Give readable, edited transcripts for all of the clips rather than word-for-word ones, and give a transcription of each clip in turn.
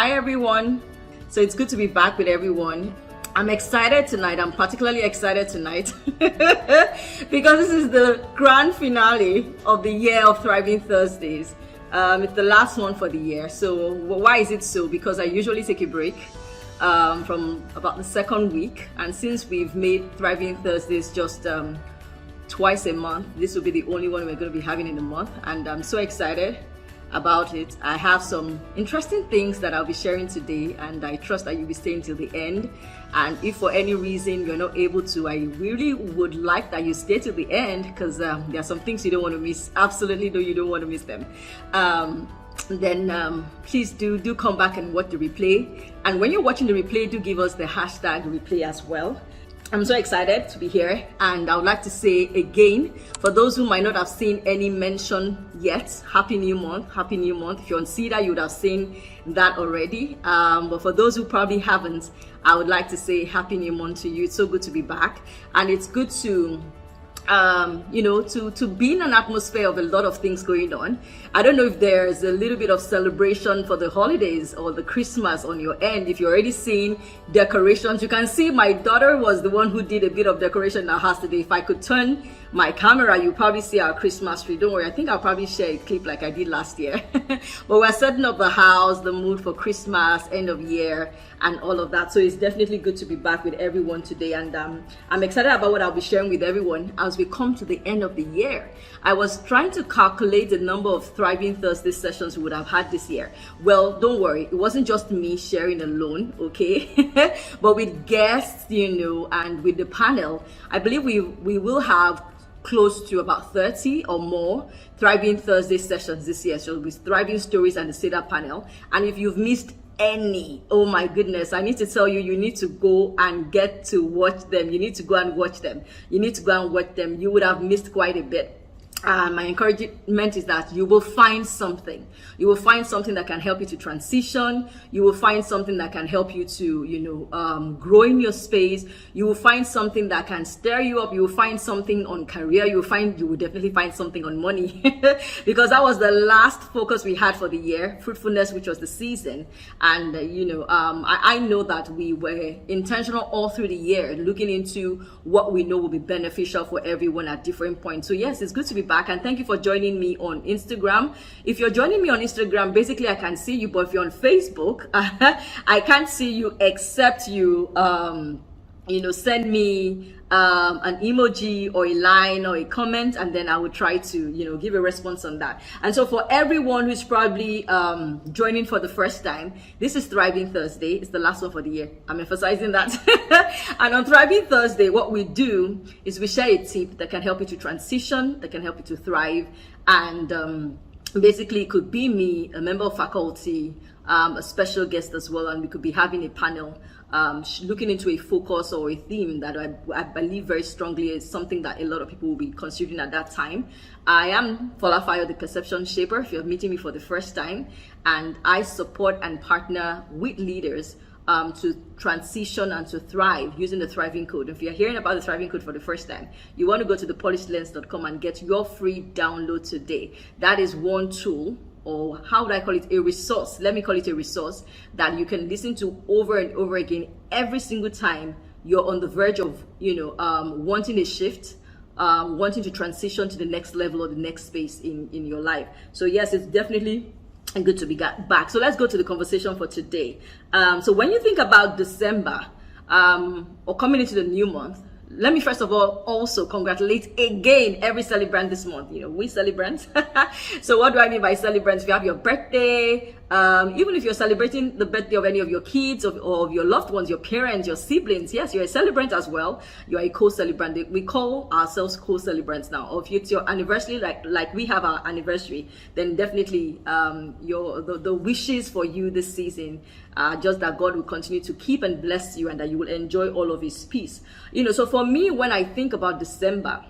Hi everyone. So it's good to be back with everyone. I'm excited tonight. I'm particularly excited tonight because this is the grand finale of the year of Thriving Thursdays. It's the last one for the year. So why is it so? Because I usually take a break from about the second week, and since we've made Thriving Thursdays just twice a month, this will be the only one we're going to be having in a month, and I'm so excited about it. I have some interesting things that I'll be sharing today, and I trust that you'll be staying till the end. And if for any reason you're not able to, I really would like that you stay till the end, because there are some things you don't want to miss. Absolutely, no, you don't want to miss them. Then please do come back and watch the replay. And when you're watching the replay, do give us the hashtag replay as well. I'm so excited to be here, and I would like to say again, for those who might not have seen any mention yet, Happy New Month, Happy New Month. If you're on CEDA, you would have seen that already. But for those who probably haven't, I would like to say Happy New Month to you. It's so good to be back, and it's good to to be in an atmosphere of a lot of things going on. I don't know if there's a little bit of celebration for the holidays or the Christmas on your end. If you're already seeing decorations, you can see my daughter was the one who did a bit of decoration in our house today. If I could turn my camera, you probably see our Christmas tree. Don't worry, I think I'll probably share a clip like I did last year. But we're setting up the house, the mood for Christmas, end of year, and all of that. So it's definitely good to be back with everyone today, and I'm excited about what I'll be sharing with everyone as we come to the end of the year. I was trying to calculate the number of Thriving Thursday sessions we would have had this year. Well, don't worry, it wasn't just me sharing alone, okay? But with guests, and with the panel, I believe we will have close to about 30 or more Thriving Thursday sessions this year. So with Thriving Stories and the CEDA panel. And if you've missed any, oh my goodness, I need to tell you, you need to go and get to watch them. You need to go and watch them. You need to go and watch them. You would have missed quite a bit. My encouragement is that you will find something. You will find something that can help you to transition. You will find something that can help you to, grow in your space. You will find something that can stir you up. You will find something on career. You will definitely find something on money because that was the last focus we had for the year, fruitfulness, which was the season. And, I know that we were intentional all through the year, looking into what we know will be beneficial for everyone at different points. So yes, it's good to be back, and thank you for joining me on Instagram. If you're joining me on Instagram, basically I can see you, but if you're on Facebook, I can't see you except you send me an emoji or a line or a comment, and then I will try to give a response on that. And so for everyone who's probably joining for the first time, this is Thriving Thursday. It's the last one for the year. I'm emphasizing that. And on Thriving Thursday, what we do is we share a tip that can help you to transition, that can help you to thrive. And basically it could be me, a member of faculty, a special guest as well, and we could be having a panel looking into a focus or a theme that I believe very strongly is something that a lot of people will be considering at that time. I am FolaFayo, the Perception Shaper, if you're meeting me for the first time, and I support and partner with leaders to transition and to thrive using the Thriving Code. If you're hearing about the Thriving Code for the first time, you want to go to thepolishedlens.com and get your free download today. That is one tool, or how would I call it, a resource. Let me call it a resource that you can listen to over and over again every single time you're on the verge of, wanting a shift, wanting to transition to the next level or the next space in your life. So yes, it's definitely good to be back. So let's go to the conversation for today. So when you think about December or coming into the new month, let me first of all also congratulate again every celebrant this month. We celebrants. So what do I mean by celebrants? If you have your birthday, even if you're celebrating the birthday of any of your kids or of your loved ones, your parents, your siblings, yes, you're a celebrant as well. You're a co-celebrant. We call ourselves co-celebrants now. Or if it's your anniversary, like we have our anniversary, then definitely the wishes for you this season are just that God will continue to keep and bless you, and that you will enjoy all of His peace. So for me, when I think about December,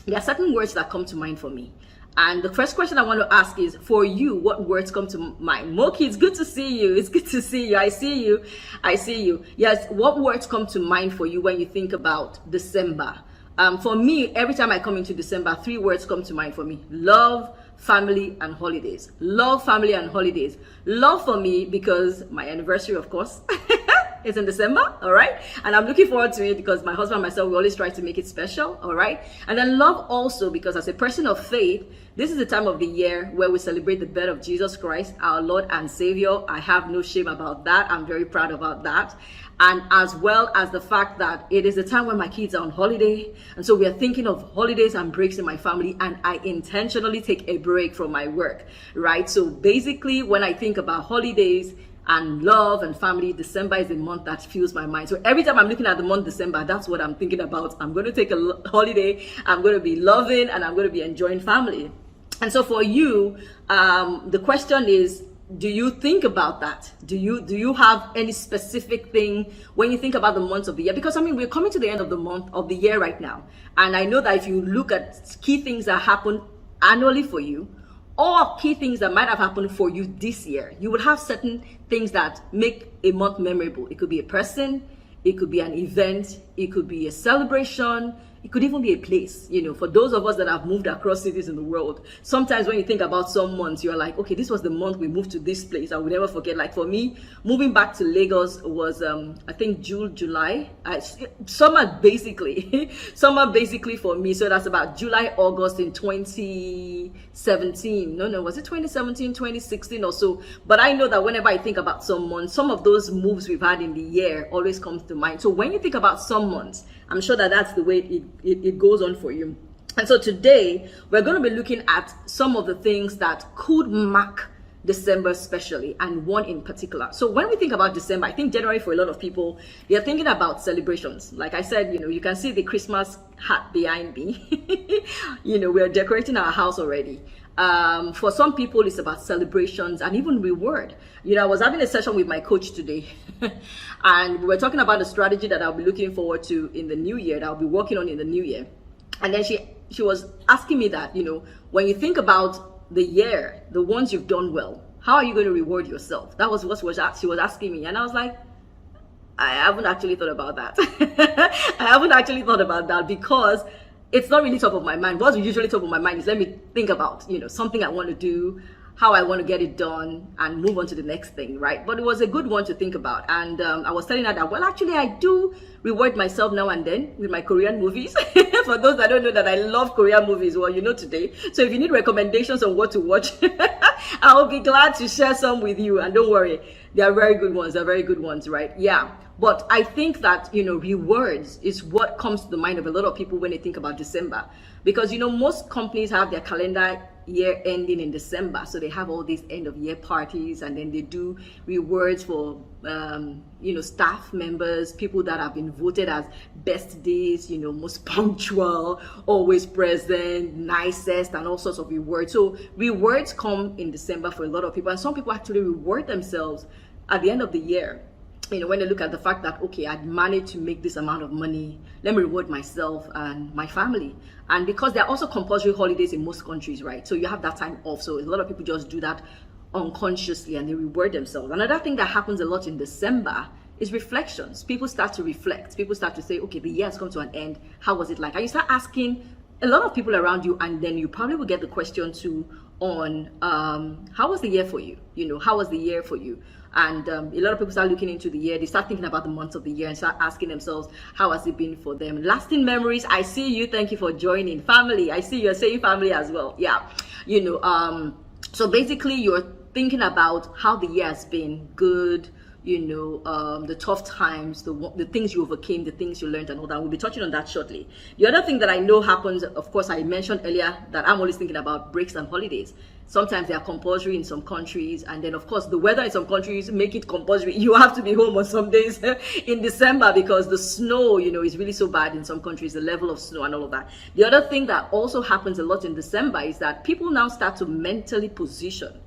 there are certain words that come to mind for me. And the first question I want to ask is, for you, what words come to mind? Moki, it's good to see you. It's good to see you. I see you. I see you. Yes, what words come to mind for you when you think about December? For me, every time I come into December, 3 words come to mind for me: love, family and holidays. Love family and holidays. Love for me because my anniversary, of course, is in December, all right? And I'm looking forward to it because my husband and myself, we always try to make it special, all right? And then love also because as a person of faith, this is the time of the year where we celebrate the birth of Jesus Christ, our Lord and Savior. I have no shame about that. I'm very proud about that. And as well as the fact that it is the time when my kids are on holiday. And so we are thinking of holidays and breaks in my family. And I intentionally take a break from my work, right? So basically, when I think about holidays and love and family, December is the month that fills my mind. So every time I'm looking at the month December, that's what I'm thinking about. I'm going to take a holiday. I'm going to be loving and I'm going to be enjoying family. And so for you, the question is, do you think about that? Do you have any specific thing when you think about the months of the year? Because I mean, we're coming to the end of the month of the year right now. And I know that if you look at key things that happen annually for you, or key things that might have happened for you this year, you would have certain things that make a month memorable. It could be a person, it could be an event, it could be a celebration, it could even be a place. You know, for those of us that have moved across cities in the world, sometimes when you think about some months, you're like, okay, this was the month we moved to this place. I will never forget. Like for me, moving back to Lagos was, I think June, July, summer basically, summer basically for me. So that's about July, August in 2017. No, was it 2017, 2016 or so? But I know that whenever I think about some months, some of those moves we've had in the year always comes to mind. So when you think about some months, I'm sure that that's the way it goes on for you. And so today, we're going to be looking at some of the things that could mark December especially, and one in particular. So when we think about December, I think January for a lot of people, they're thinking about celebrations. Like I said, you know, you can see the Christmas hat behind me. You know, we're decorating our house already. For some people, it's about celebrations and even reward. You know, I was having a session with my coach today and we were talking about a strategy that I'll be looking forward to in the new year, that I'll be working on in the new year. And then she was asking me that, you know, when you think about the year, the ones you've done well, how are you going to reward yourself? That was what she was asking me. And I was like, I haven't actually thought about that. I haven't actually thought about that because it's not really top of my mind. What's usually top of my mind is let me think about, you know, something I want to do, how I want to get it done and move on to the next thing, right? But it was a good one to think about. And I was telling her that, well, actually, I do reward myself now and then with my Korean movies. For those that don't know that I love Korean movies, well, you know today. So if you need recommendations on what to watch, I'll be glad to share some with you. And don't worry, they are very good ones. They're very good ones, right? Yeah. But I think that, you know, rewards is what comes to the mind of a lot of people when they think about December. Because, you know, most companies have their calendar year ending in December. So they have all these end of year parties and then they do rewards for, you know, staff members, people that have been voted as best days, you know, most punctual, always present, nicest, and all sorts of rewards. So rewards come in December for a lot of people. And some people actually reward themselves at the end of the year. You know, when they look at the fact that, okay, I'd managed to make this amount of money, let me reward myself and my family. And because there are also compulsory holidays in most countries, right? So you have that time off. So a lot of people just do that unconsciously and they reward themselves. Another thing that happens a lot in December is reflections. People start to reflect. People start to say, okay, the year has come to an end. How was it like? And you start asking a lot of people around you, and then you probably will get the question too on how was the year for you? You know, how was the year for you? And a lot of people start looking into the year. They start thinking about the months of the year and start asking themselves, how has it been for them? Lasting memories. I see you. Thank you for joining. Family. I see you're saying family as well. Yeah. You know, so basically you're thinking about how the year has been. Good, you know, the tough times, the things you overcame, the things you learned and all that. We'll be touching on that shortly. The other thing that I know happens, of course, I mentioned earlier that I'm always thinking about breaks and holidays. Sometimes they are compulsory in some countries, and then of course the weather in some countries make it compulsory. You have to be home on some days in December because the snow, you know, is really so bad in some countries, the level of snow and all of that. The other thing that also happens a lot in December is that people now start to mentally position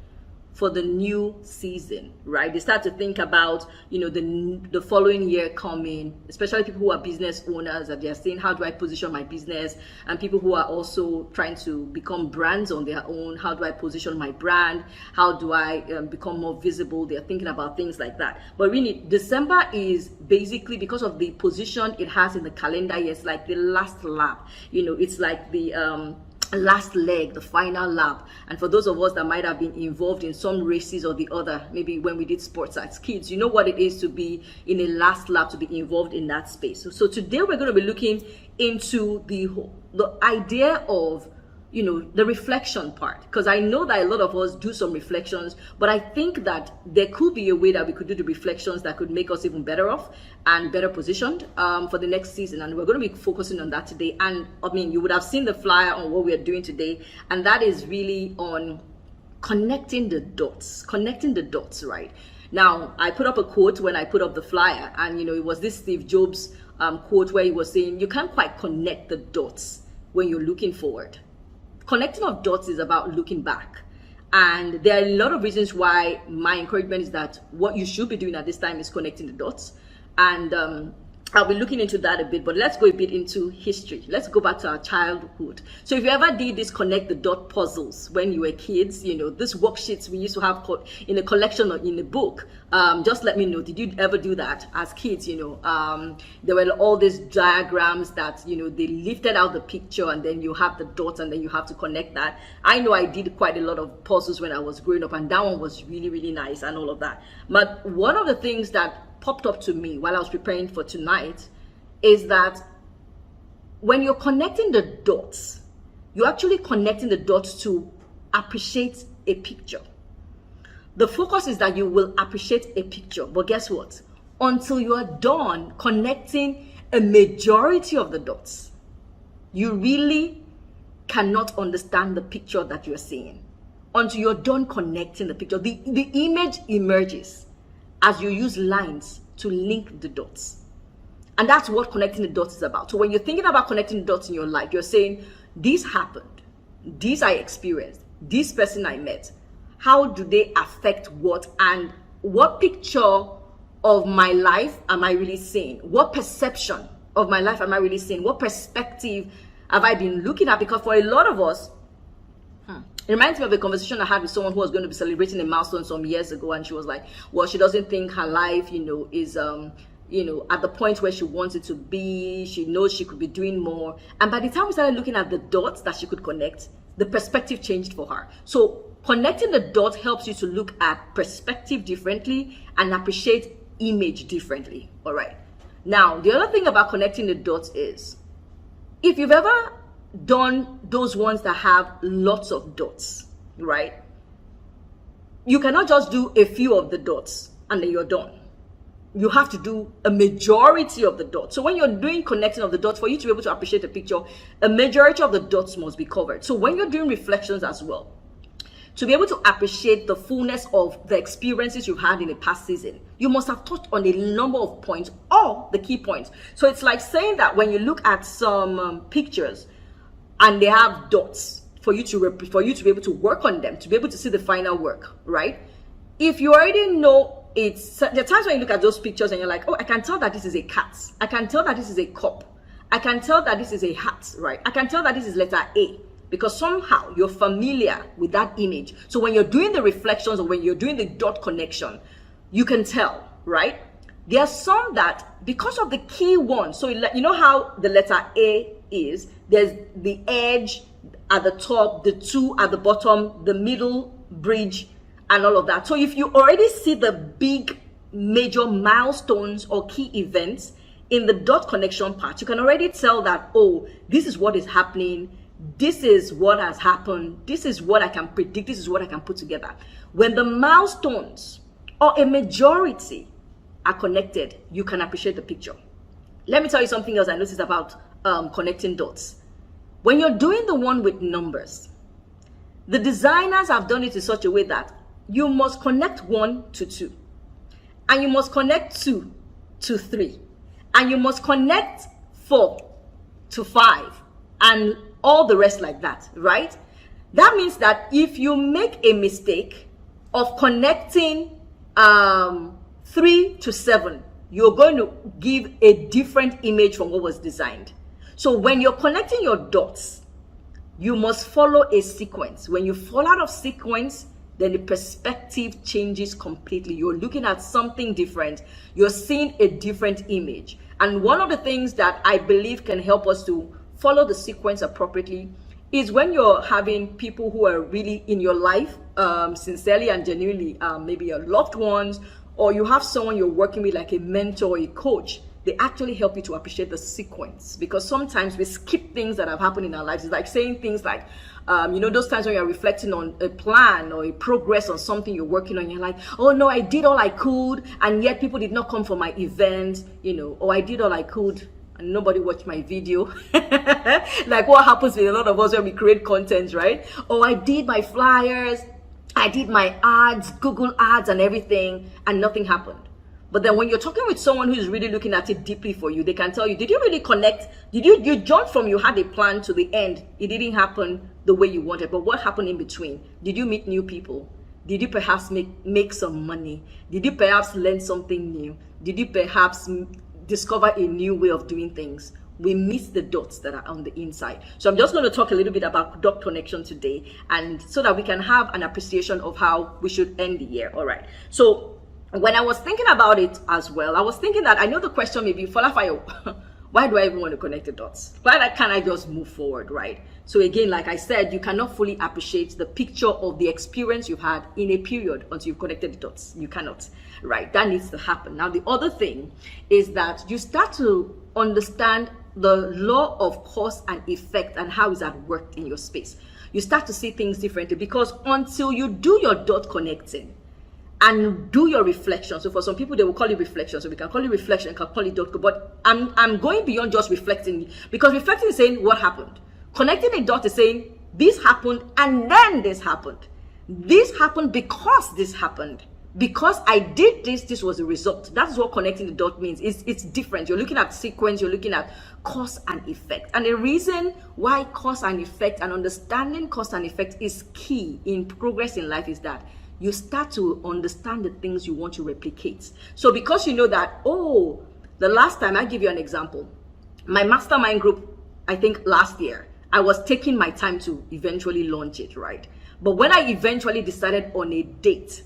for the new season, right? They start to think about, you know, the following year coming, especially people who are business owners, that they're saying, how do I position my business? And people who are also trying to become brands on their own, how do I position my brand? How do I become more visible? They're thinking about things like that. But really, December is basically, because of the position it has in the calendar year, it's like the last lap. You know, it's like the last leg, the final lap. And for those of us that might have been involved in some races or the other, maybe when we did sports as kids, you know what it is to be in a last lap, to be involved in that space. So today we're going to be looking into the idea of, you know, the reflection part, because I know that a lot of us do some reflections, but I think that there could be a way that we could do the reflections that could make us even better off and better positioned for the next season. And we're going to be focusing on that today. And I mean, you would have seen the flyer on what we are doing today, and that is really on connecting the dots, right? Now, I put up a quote when I put up the flyer, and you know, it was this Steve Jobs quote where he was saying, you can't quite connect the dots when you're looking forward. Connecting of dots is about looking back. And there are a lot of reasons why my encouragement is that what you should be doing at this time is connecting the dots. And I'll be looking into that a bit, but let's go a bit into history. Let's go back to our childhood. So if you ever did this connect the dot puzzles when you were kids, you know, these worksheets we used to have in a collection or in a book, just let me know, did you ever do that as kids? You know, there were all these diagrams that, you know, they lifted out the picture and then you have the dots and then you have to connect that. I know I did quite a lot of puzzles when I was growing up, and that one was really, really nice and all of that. But one of the things that popped up to me while I was preparing for tonight is that when you're connecting the dots, you're actually connecting the dots to appreciate a picture. The focus is that you will appreciate a picture, but guess what? Until you are done connecting a majority of the dots, you really cannot understand the picture that you're seeing. Until you're done connecting the picture, the image emerges as you use lines to link the dots. And that's what connecting the dots is about. So when you're thinking about connecting the dots in your life, you're saying, this happened, this I experienced, this person I met, how do they affect what, and what picture of my life am I really seeing? What perception of my life am I really seeing? What perspective have I been looking at? Because for a lot of us, it reminds me of a conversation I had with someone who was going to be celebrating a milestone some years ago, and she was like, well, she doesn't think her life, you know, is you know, at the point where she wants it to be. She knows she could be doing more. And by the time we started looking at the dots that she could connect, the perspective changed for her. So connecting the dots helps you to look at perspective differently and appreciate image differently. All right. Now, the other thing about connecting the dots is, if you've ever done those ones that have lots of dots, right? You cannot just do a few of the dots and then you're done. You have to do a majority of the dots. So when you're doing connecting of the dots, for you to be able to appreciate the picture, a majority of the dots must be covered. So when you're doing reflections as well, to be able to appreciate the fullness of the experiences you've had in the past season, you must have touched on a number of points, or the key points. So it's like saying that when you look at some pictures and they have dots, for you to be able to work on them, to be able to see the final work, right? If you already know, there are times when you look at those pictures and you're like, oh, I can tell that this is a cat. I can tell that this is a cup. I can tell that this is a hat, right? I can tell that this is letter A, because somehow you're familiar with that image. So when you're doing the reflections or when you're doing the dot connection, you can tell, right? There are some that, because of the key ones, so you know how the letter A is, there's the edge at the top, the two at the bottom, the middle, bridge, and all of that. So if you already see the big major milestones or key events in the dot connection part, you can already tell that, oh, this is what is happening, this is what has happened, this is what I can predict, this is what I can put together. When the milestones or a majority are connected, you can appreciate the picture. Let me tell you something else I noticed about connecting dots. When you're doing the one with numbers, the designers have done it in such a way that you must connect 1 to 2, and you must connect 2 to 3, and you must connect 4 to 5, and all the rest like that, right? That means that if you make a mistake of connecting 3 to 7, you're going to give a different image from what was designed. So when you're connecting your dots, you must follow a sequence. When you fall out of sequence, then the perspective changes completely. You're looking at something different. You're seeing a different image. And one of the things that I believe can help us to follow the sequence appropriately is when you're having people who are really in your life, sincerely and genuinely, maybe your loved ones, or you have someone you're working with like a mentor, a coach. They actually help you to appreciate the sequence, because sometimes we skip things that have happened in our lives. It's like saying things like, those times when you're reflecting on a plan or a progress on something you're working on, you're like, oh no, I did all I could, and yet people did not come for my event, or I did all I could and nobody watched my video. Like what happens with a lot of us when we create content, right? Oh, I did my flyers, I did my ads, Google ads and everything, and nothing happened. But then when you're talking with someone who's really looking at it deeply for you, they can tell you, did you really connect? Did you jump from you had a plan to the end? It didn't happen the way you wanted, but what happened in between? Did you meet new people? Did you perhaps make some money? Did you perhaps learn something new? Did you perhaps discover a new way of doing things? We miss the dots that are on the inside. So I'm just going to talk a little bit about dot connection today, and so that we can have an appreciation of how we should end the year. All right. So when I was thinking about it as well, I was thinking that I know the question may be, FolaFayo, why do I even want to connect the dots? Why can't I just move forward, right? So again, like I said, you cannot fully appreciate the picture of the experience you've had in a period until you've connected the dots. You cannot, right? That needs to happen. Now, the other thing is that you start to understand the law of cause and effect and how is that worked in your space. You start to see things differently, because until you do your dot connecting and do your reflection. So for some people, they will call it reflection. So we can call it reflection, can call it dot. But I'm going beyond just reflecting, because reflecting is saying what happened. Connecting a dot is saying this happened and then this happened. This happened because this happened. Because I did this, this was the result. That's what connecting the dot means. It's different. You're looking at sequence, you're looking at cause and effect. And the reason why cause and effect and understanding cause and effect is key in progress in life is that you start to understand the things you want to replicate. So because you know that, oh, the last time, I give you an example. My mastermind group, I think last year, I was taking my time to eventually launch it, right? But when I eventually decided on a date,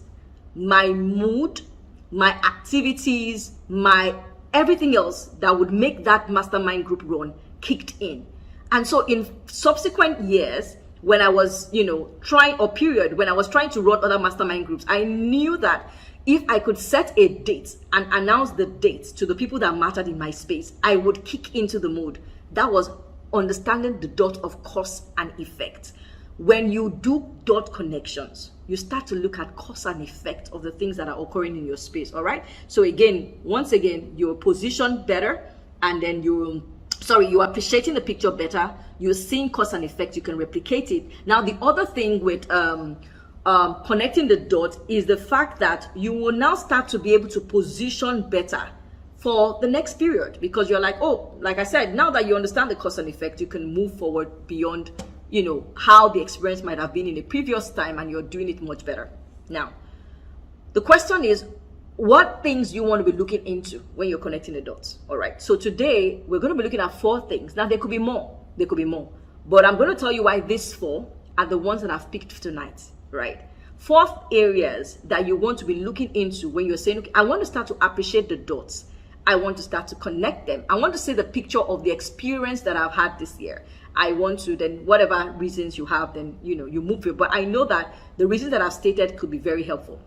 my mood, my activities, my everything else that would make that mastermind group run kicked in. And so in subsequent years, when I was, when I was trying to run other mastermind groups, I knew that if I could set a date and announce the date to the people that mattered in my space, I would kick into the mood. That was understanding the dot of cause and effect. When you do dot connections, you start to look at cause and effect of the things that are occurring in your space. All right. So once again, you're positioned better, and then you're appreciating the picture better. You're seeing cause and effect. You can replicate it. Now, the other thing with connecting the dots is the fact that you will now start to be able to position better for the next period, because you're like, oh, like I said, now that you understand the cause and effect, you can move forward beyond how the experience might have been in a previous time, and you're doing it much better. Now, the question is, what things you want to be looking into when you're connecting the dots? All right. So today we're going to be looking at 4 things. Now, there could be more. But I'm going to tell you why these 4 are the ones that I've picked tonight, right? 4 areas that you want to be looking into when you're saying, okay, I want to start to appreciate the dots. I want to start to connect them. I want to see the picture of the experience that I've had this year. I want to, then whatever reasons you have, then, you move it. But I know that the reasons that I've stated could be very helpful.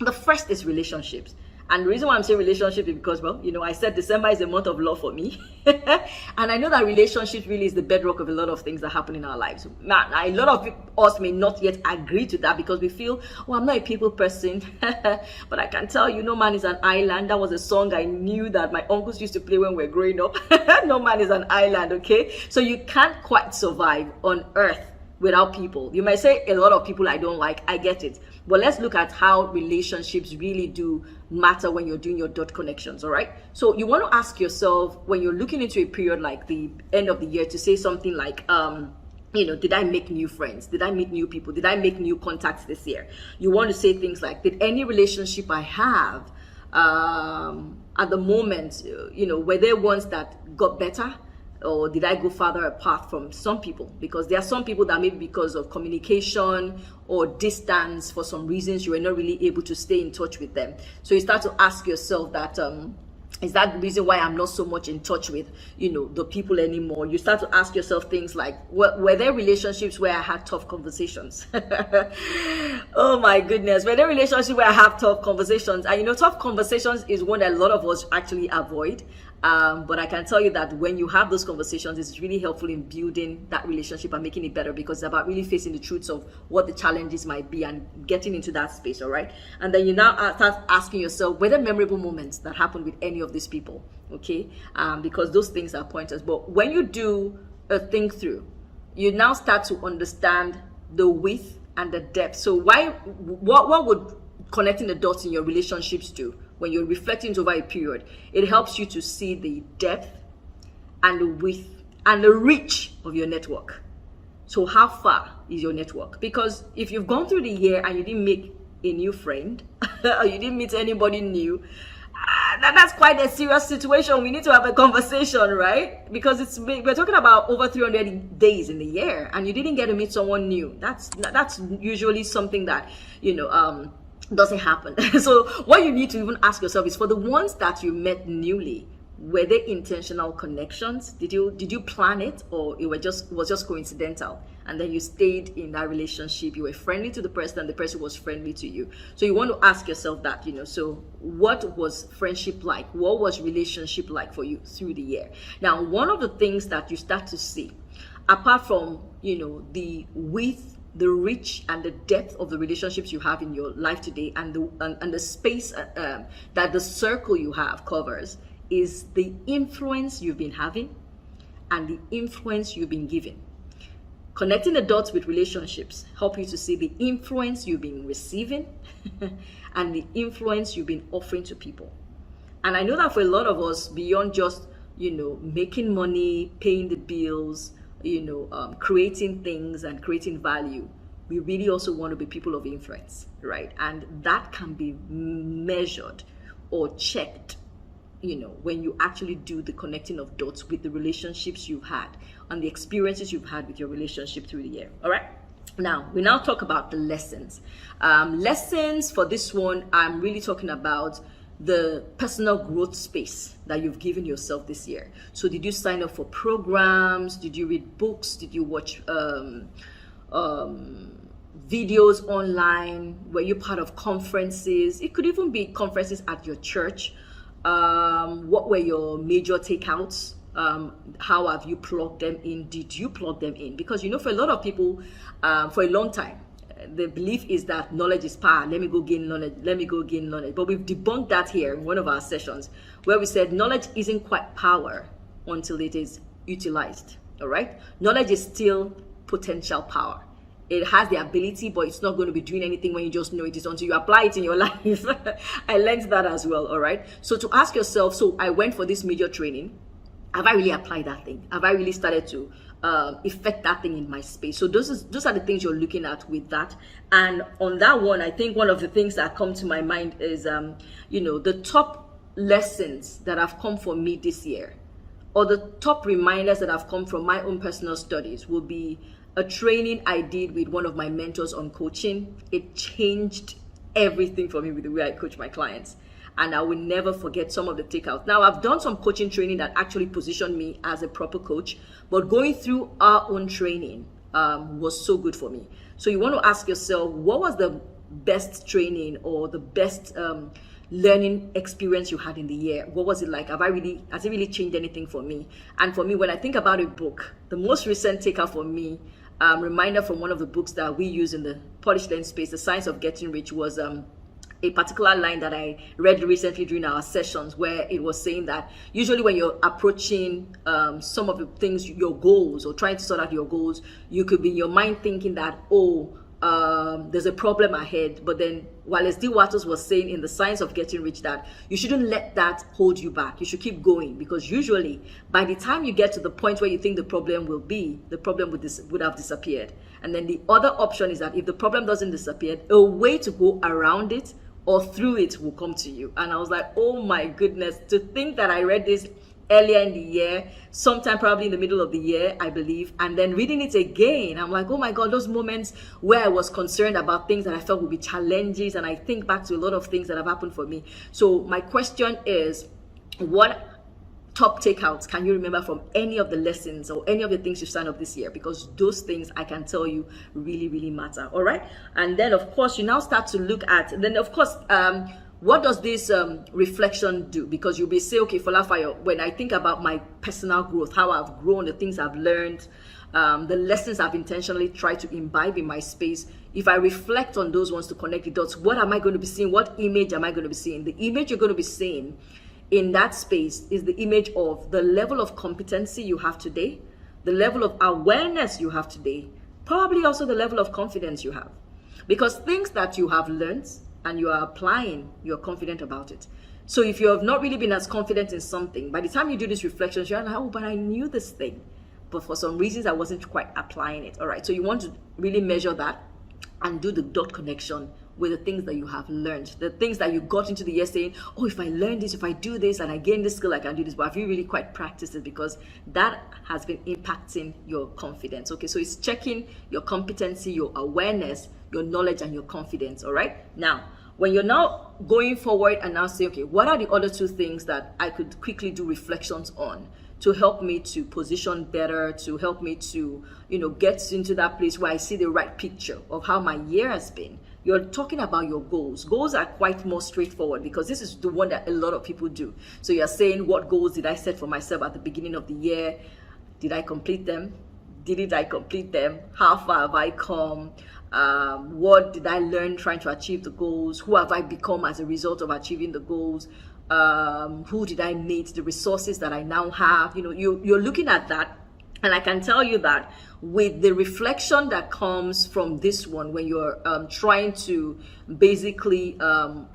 The first is relationships. And the reason why I'm saying relationship is because, I said December is a month of love for me. And I know that relationships really is the bedrock of a lot of things that happen in our lives. Man, a lot of us may not yet agree to that, because we feel, I'm not a people person. But I can tell you, no man is an island. That was a song I knew that my uncles used to play when we were growing up. No man is an island, okay? So you can't quite survive on earth without people. You might say a lot of people I don't like. I get it. But let's look at how relationships really do matter when you're doing your dot connections, all right? So you want to ask yourself, when you're looking into a period like the end of the year, to say something like, did I make new friends? Did I meet new people? Did I make new contacts this year? You want to say things like, did any relationship I have at the moment, were there ones that got better? Or did I go farther apart from some people? Because there are some people that maybe because of communication or distance, for some reasons, you were not really able to stay in touch with them. So you start to ask yourself that, Is that the reason why I'm not so much in touch with, the people anymore? You start to ask yourself things like, were there relationships where I had tough conversations? Oh my goodness. Were there relationships where I have tough conversations? And tough conversations is one that a lot of us actually avoid. But I can tell you that when you have those conversations, it's really helpful in building that relationship and making it better, because it's about really facing the truths of what the challenges might be and getting into that space, all right? And then you now start asking yourself, were there memorable moments that happened with any of these people, okay? Because those things are pointers. But when you do a think through, you now start to understand the width and the depth. So what would connecting the dots in your relationships do? When you're reflecting over a period, it helps you to see the depth and the width and the reach of your network. So how far is your network? Because if you've gone through the year and you didn't make a new friend or you didn't meet anybody new, that's quite a serious situation. We need to have a conversation, right? Because we're talking about over 300 days in the year and you didn't get to meet someone new. That's usually something that, doesn't happen. So what you need to even ask yourself is, for the ones that you met newly, were they intentional connections? Did you plan it, or it was just coincidental? And then you stayed in that relationship. You were friendly to the person, and the person was friendly to you. So you want to ask yourself that, So what was friendship like? What was relationship like for you through the year? Now, one of the things that you start to see, apart from the width, the reach and the depth of the relationships you have in your life today, and the space that the circle you have covers, is the influence you've been having and the influence you've been giving. Connecting the dots with relationships help you to see the influence you've been receiving and the influence you've been offering to people. And I know that for a lot of us, beyond just making money, paying the bills, creating things and creating value, we really also want to be people of influence, right? And that can be measured or checked, when you actually do the connecting of dots with the relationships you've had and the experiences you've had with your relationship through the year. All right. Now, we now talk about the lessons. Lessons for this one, I'm really talking about the personal growth space that you've given yourself this year. So did you sign up for programs? Did you read books? Did you watch videos online? Were you part of conferences? It could even be conferences at your church. What were your major takeouts? How have you plugged them in? Did you plug them in? Because for a lot of people, for a long time, the belief is that knowledge is power. Let me go gain knowledge. But we've debunked that here in one of our sessions, where we said knowledge isn't quite power until it is utilized. All right. Knowledge is still potential power. It has the ability, but it's not going to be doing anything when you just know it is until you apply it in your life. I learned that as well. All right. So to ask yourself, so I went for this major training. Have I really applied that thing? Have I really started to effect that thing in my space? So those are the things you're looking at with that. And on that one, I think one of the things that come to my mind is, the top lessons that have come for me this year, or the top reminders that have come from my own personal studies, will be a training I did with one of my mentors on coaching. It changed everything for me with the way I coach my clients. And I will never forget some of the takeouts. Now, I've done some coaching training that actually positioned me as a proper coach, but going through our own training was so good for me. So you want to ask yourself, what was the best training or the best learning experience you had in the year? What was it like? Has it really changed anything for me? And for me, when I think about a book, the most recent takeout for me, reminder from one of the books that we use in the Polished Learn space, The Science of Getting Rich, was a particular line that I read recently during our sessions, where it was saying that usually when you're approaching some of the things, your goals, or trying to sort out your goals, you could be in your mind thinking that, there's a problem ahead. But then Wallace D. Wattles was saying in The Science of Getting Rich that you shouldn't let that hold you back. You should keep going, because usually by the time you get to the point where you think the problem will be, the problem would have disappeared. And then the other option is that if the problem doesn't disappear, a way to go around it or through it will come to you. And I was like, oh my goodness, to think that I read this earlier in the year, sometime probably in the middle of the year, I believe, and then reading it again, I'm like, oh my God, those moments where I was concerned about things that I felt would be challenges, and I think back to a lot of things that have happened for me. So my question is, what top takeouts can you remember from any of the lessons or any of the things you signed up this year? Because those things, I can tell you, really, really matter. All right. And then, of course, you now start to look at, then, of course, what does this reflection do? Because you'll be saying, okay, FolaFayo, when I think about my personal growth, how I've grown, the things I've learned, the lessons I've intentionally tried to imbibe in my space, if I reflect on those ones to connect the dots, what am I going to be seeing? What image am I going to be seeing? The image you're going to be seeing in that space is the image of the level of competency you have today, the level of awareness you have today, probably also the level of confidence you have. Because things that you have learned and you are applying, you're confident about it. So if you have not really been as confident in something, by the time you do these reflections, you're like, oh, but I knew this thing, but for some reasons I wasn't quite applying it. All right, so you want to really measure that and do the dot connection with the things that you have learned, the things that you got into the year saying, oh, if I learn this, if I do this and I gain this skill, I can do this. But have you really quite practiced it? Because that has been impacting your confidence. Okay, so it's checking your competency, your awareness, your knowledge, and your confidence. All right. Now, when you're now going forward and now say, okay, what are the other two things that I could quickly do reflections on to help me to position better, to help me to, get into that place where I see the right picture of how my year has been? You're talking about your goals. Goals are quite more straightforward because this is the one that a lot of people do. So you're saying, what goals did I set for myself at the beginning of the year? Did I complete them? Didn't I complete them? How far have I come? What did I learn trying to achieve the goals? Who have I become as a result of achieving the goals? Who did I meet? The resources that I now have. You're looking at that. And I can tell you that with the reflection that comes from this one, when you're trying to basically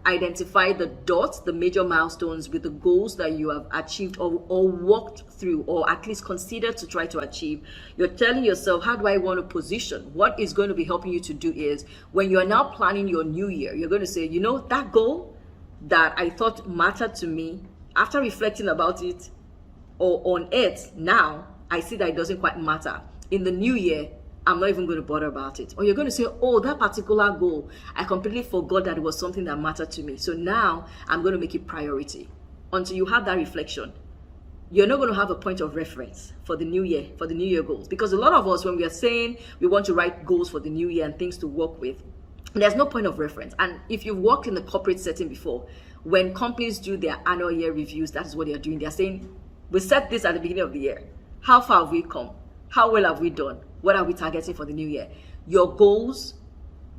identify the dots, the major milestones with the goals that you have achieved or walked through, or at least considered to try to achieve, you're telling yourself, how do I want to position? What is going to be helping you to do is, when you're now planning your new year, you're going to say, that goal that I thought mattered to me, after reflecting about it or on it now, I see that it doesn't quite matter. In the new year, I'm not even going to bother about it. Or you're going to say, oh, that particular goal, I completely forgot that it was something that mattered to me. So now I'm going to make it priority. Until you have that reflection, you're not going to have a point of reference for the new year, for the new year goals. Because a lot of us, when we are saying we want to write goals for the new year and things to work with, there's no point of reference. And if you've worked in the corporate setting before, when companies do their annual year reviews, that is what they're doing. They're saying, we set this at the beginning of the year. How far have we come? How well have we done? What are we targeting for the new year? Your goals,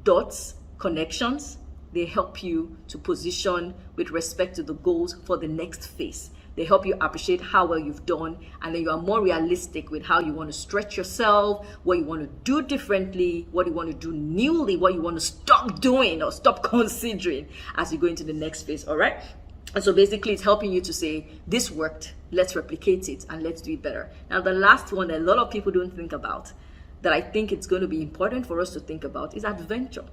dots, connections, they help you to position with respect to the goals for the next phase. They help you appreciate how well you've done, and then you are more realistic with how you want to stretch yourself, what you want to do differently, what you want to do newly, what you want to stop doing or stop considering as you go into the next phase. All right. And so basically it's helping you to say, this worked, let's replicate it and let's do it better. Now, the last one that a lot of people don't think about, that I think it's going to be important for us to think about, is adventure.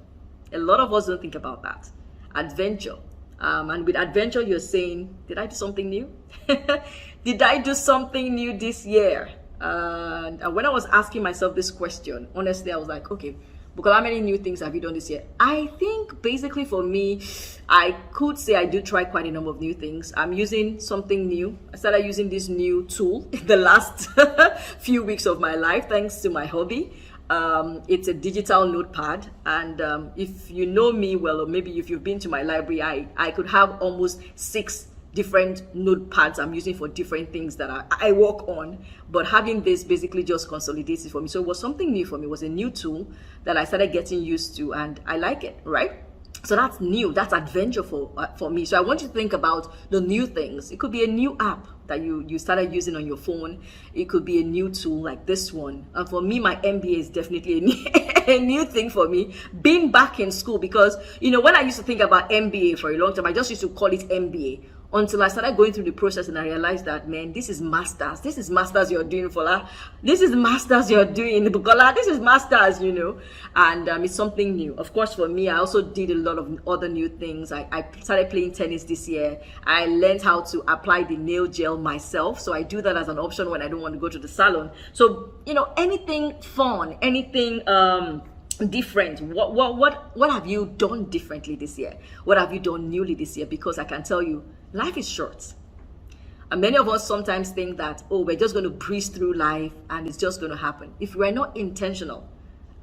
A lot of us don't think about that. Adventure. And with adventure, you're saying, did I do something new? Did I do something new this year? And when I was asking myself this question, honestly, I was like, okay, because how many new things have you done this year? I think basically for me, I could say I do try quite a number of new things. I'm using something new. I started using this new tool in the last few weeks of my life, thanks to my hobby. It's a digital notepad. And if you know me well, or maybe if you've been to my library, I could have almost 6 different notepads I'm using for different things that I work on, but having this basically just consolidates it for me. So it was something new for me. It was a new tool that I started getting used to, and I like it, right? So that's new. That's adventure for me. So I want you to think about the new things. It could be a new app that you started using on your phone. It could be a new tool like this one. And for me, my MBA is definitely a new thing for me. Being back in school, because when I used to think about MBA for a long time, I just used to call it MBA. Until I started going through the process and I realized that, man, this is masters. This is masters you're doing, Fola. This is masters you're doing, Bukola. This is masters, And it's something new. Of course, for me, I also did a lot of other new things. I started playing tennis this year. I learned how to apply the nail gel myself. So I do that as an option when I don't want to go to the salon. So, anything fun, anything different. What have you done differently this year? What have you done newly this year? Because I can tell you, life is short. And many of us sometimes think that, oh, we're just going to breeze through life and it's just going to happen. If we're not intentional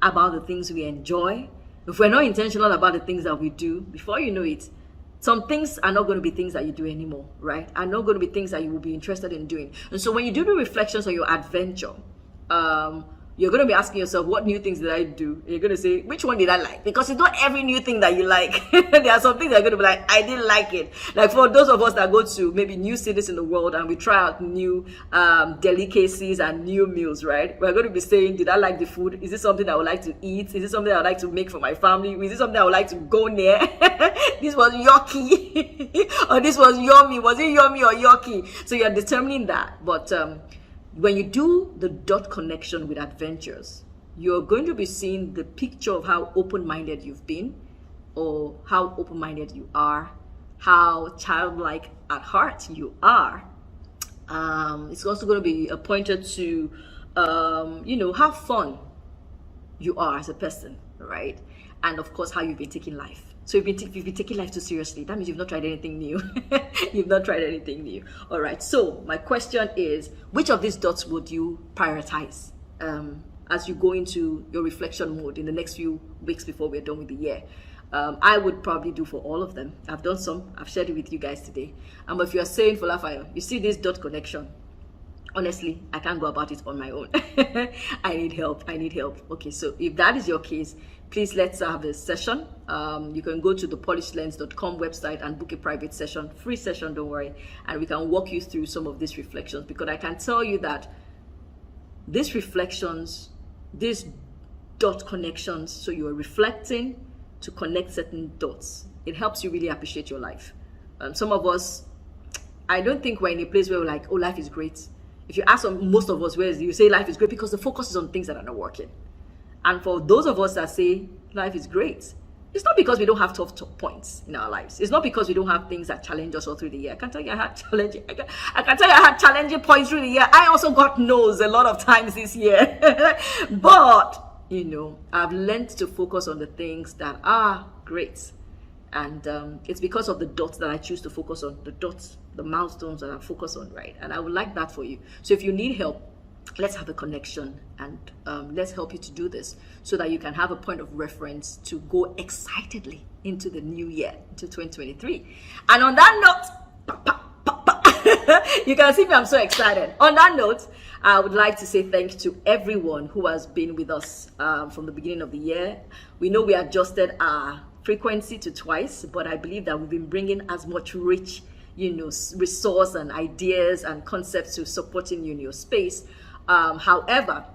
about the things we enjoy, if we're not intentional about the things that we do, before you know it, some things are not going to be things that you do anymore, right? Are not going to be things that you will be interested in doing. And so when you do the reflections on your adventure, you're going to be asking yourself, what new things did I do? And you're going to say, which one did I like? Because it's not every new thing that you like. There are some things that are going to be like, I didn't like it. Like for those of us that go to maybe new cities in the world and we try out new delicacies and new meals, right? We're going to be saying, did I like the food? Is this something I would like to eat? Is this something I would like to make for my family? Is this something I would like to go near? This was yucky. Or this was yummy. Was it yummy or yucky? So you're determining that. But when you do the dot connection with adventures, you're going to be seeing the picture of how open-minded you've been, or how open-minded you are, how childlike at heart you are. It's also going to be pointed to, how fun you are as a person, right? And of course, how you've been taking life. So if you've been taking life too seriously, that means you've not tried anything new. You've not tried anything new. All right. So my question is, which of these dots would you prioritize as you go into your reflection mode in the next few weeks before we're done with the year? I would probably do for all of them. I've done some. I've shared it with you guys today. And if you're saying FolaFayo, you see this dot connection, honestly, I can't go about it on my own. I need help. Okay, so if that is your case, please let's have a session. You can go to the polishlens.com website and book a private session, free session, don't worry, and we can walk you through some of these reflections, because I can tell you that these reflections, these dot connections, so you are reflecting to connect certain dots. It helps you really appreciate your life. Some of us, I don't think we're in a place where we're like, oh, life is great. If you ask most of us, where you say life is great, because the focus is on things that are not working. And for those of us that say life is great, it's not because we don't have tough points in our lives. It's not because we don't have things that challenge us all through the year. I can tell you I had challenging. I can tell you I had challenging points through the year. I also got no's a lot of times this year. But I've learned to focus on the things that are great, and it's because of the dots that I choose to focus on. The dots, the milestones that I focus on, right? And I would like that for you. So if you need help, let's have a connection, and let's help you to do this so that you can have a point of reference to go excitedly into the new year, into 2023. And on that note, you can see me, I'm so excited. On that note, I would like to say thank you to everyone who has been with us from the beginning of the year. We know we adjusted our frequency to twice, but I believe that we've been bringing as much rich, resource and ideas and concepts to supporting you in your space. However,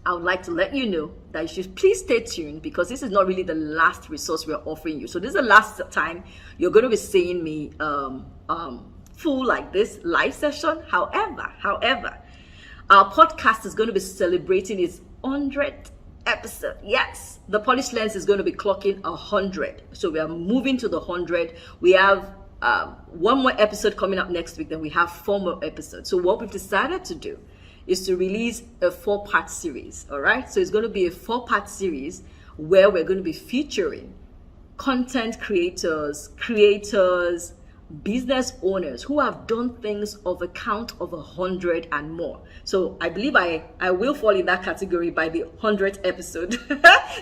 I would like to let you know that you should please stay tuned, because this is not really the last resource we're offering you. So this is the last time you're going to be seeing me full like this live session. However, our podcast is going to be celebrating its 100th episode. Yes, the Polished Lens is going to be clocking 100. So we are moving to the 100. We have one more episode coming up next week. Then we have 4 more episodes. So what we've decided to do is to release a 4-part series. All right. So it's going to be a 4-part series where we're going to be featuring content creators, business owners who have done things of a count of 100 and more. So I believe I will fall in that category by the 100th episode.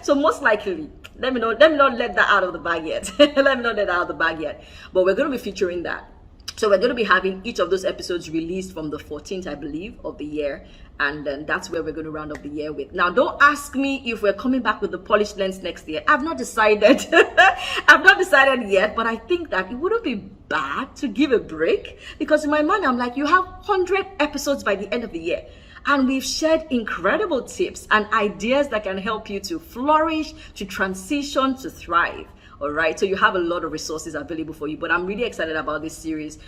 So most likely, let me not let that out of the bag yet. Let me not let that out of the bag yet. But we're going to be featuring that. So we're going to be having each of those episodes released from the 14th, I believe, of the year. And then that's where we're going to round up the year with. Now, don't ask me if we're coming back with the Polished Lens next year. I've not decided. I've not decided yet, but I think that it wouldn't be bad to give a break, because in my mind, I'm like, you have 100 episodes by the end of the year. And we've shared incredible tips and ideas that can help you to flourish, to transition, to thrive. All right. So you have a lot of resources available for you, but I'm really excited about this series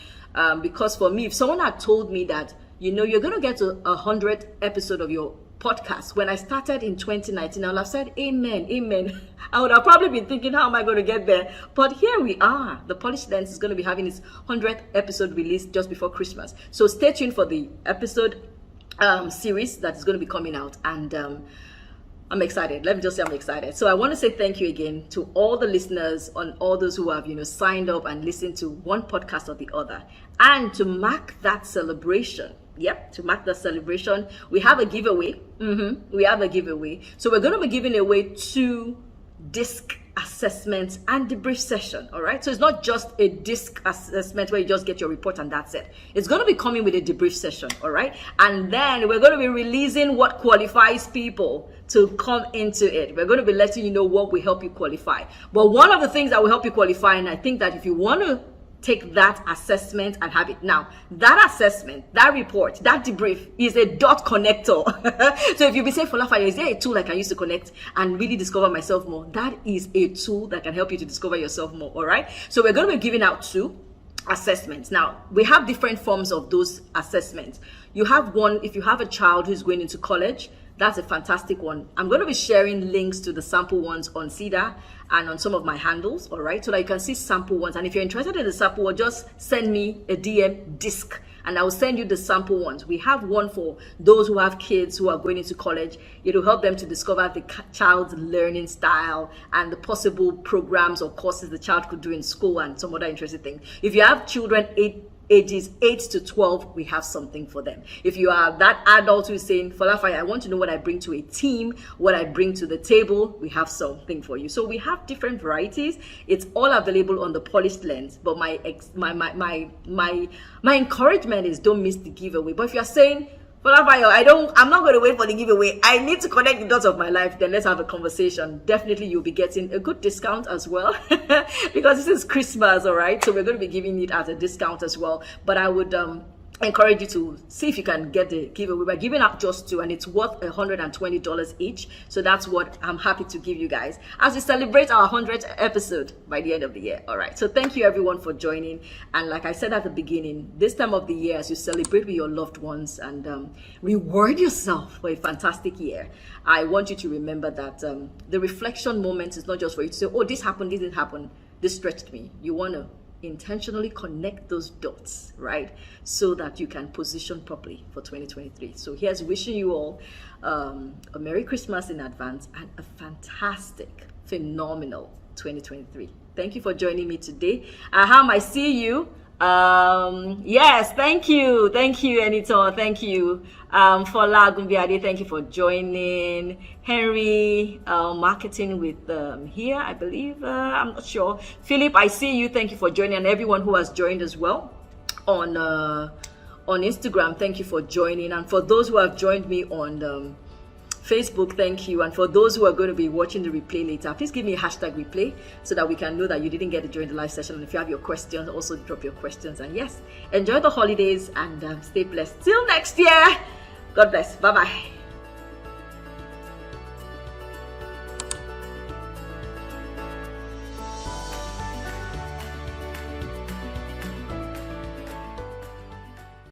because for me, if someone had told me that, you're going to get to 100th episode of your podcast when I started in 2019, I would have said, amen. I would have probably been thinking, how am I going to get there? But here we are. The Polished Lens is going to be having its 100th episode released just before Christmas. So stay tuned for the episode series that is going to be coming out. And I'm excited. Let me just say I'm excited. So I want to say thank you again to all the listeners, on all those who have, signed up and listened to one podcast or the other. And to mark that celebration, to mark the celebration, we have a giveaway. We have a giveaway. So we're going to be giving away 2 disc assessments and debrief session. All right, so it's not just a disc assessment where you just get your report and that's it. It's going to be coming with a debrief session. All right, and then we're going to be releasing what qualifies people to come into it. We're going to be letting you know what will help you qualify. But one of the things that will help you qualify, and I think that if you want to take that assessment and have it. Now, that assessment, that report, that debrief is a dot connector. So if you be saying, FolaFayo, is there a tool I can use to connect and really discover myself more? That is a tool that can help you to discover yourself more, all right? So we're going to be giving out 2 assessments. Now, we have different forms of those assessments. You have one, if you have a child who's going into college, that's a fantastic one. I'm going to be sharing links to the sample ones on Cedar and on some of my handles, all right, so that you can see sample ones. And if you're interested in the sample one, just send me a DM disc and I will send you the sample ones. We have one for those who have kids who are going into college. It will help them to discover the child's learning style and the possible programs or courses the child could do in school and some other interesting things. If you have children ages 8 to 12, we have something for them. If you are that adult who is saying, FolaFayo, I want to know what I bring to a team, what I bring to the table, we have something for you. So we have different varieties. It's all available on the Polished Lens. But my encouragement is don't miss the giveaway. But if you're saying, FolaFayo, I'm not going to wait for the giveaway, I need to connect the dots of my life, then let's have a conversation. Definitely you'll be getting a good discount as well because this is Christmas, all right? So we're going to be giving it at a discount as well. But I would encourage you to see if you can get the giveaway. We're giving out just 2 and it's worth $120 each. So that's what I'm happy to give you guys as we celebrate our 100th episode by the end of the year. All right, so thank you everyone for joining. And like I said at the beginning, this time of the year, as you celebrate with your loved ones and reward yourself for a fantastic year, I want you to remember that the reflection moment is not just for you to say, oh, this happened, this didn't happen, this stretched me. You want to intentionally connect those dots, right, so that you can position properly for 2023. So here's wishing you all a Merry Christmas in advance and a fantastic, phenomenal 2023. Thank you for joining me today. Aham, I see you. Yes, thank you, Enito, thank you. Fola Gumbiade, thank you for joining. Henry, marketing with here, I believe, I'm not sure. Philip, I see you, thank you for joining, and everyone who has joined as well on Instagram, thank you for joining, and for those who have joined me on Facebook, thank you. And for those who are going to be watching the replay later, please give me a hashtag replay so that we can know that you didn't get to join the live session. And if you have your questions, also drop your questions. And yes, enjoy the holidays and stay blessed. Till next year. God bless. Bye-bye.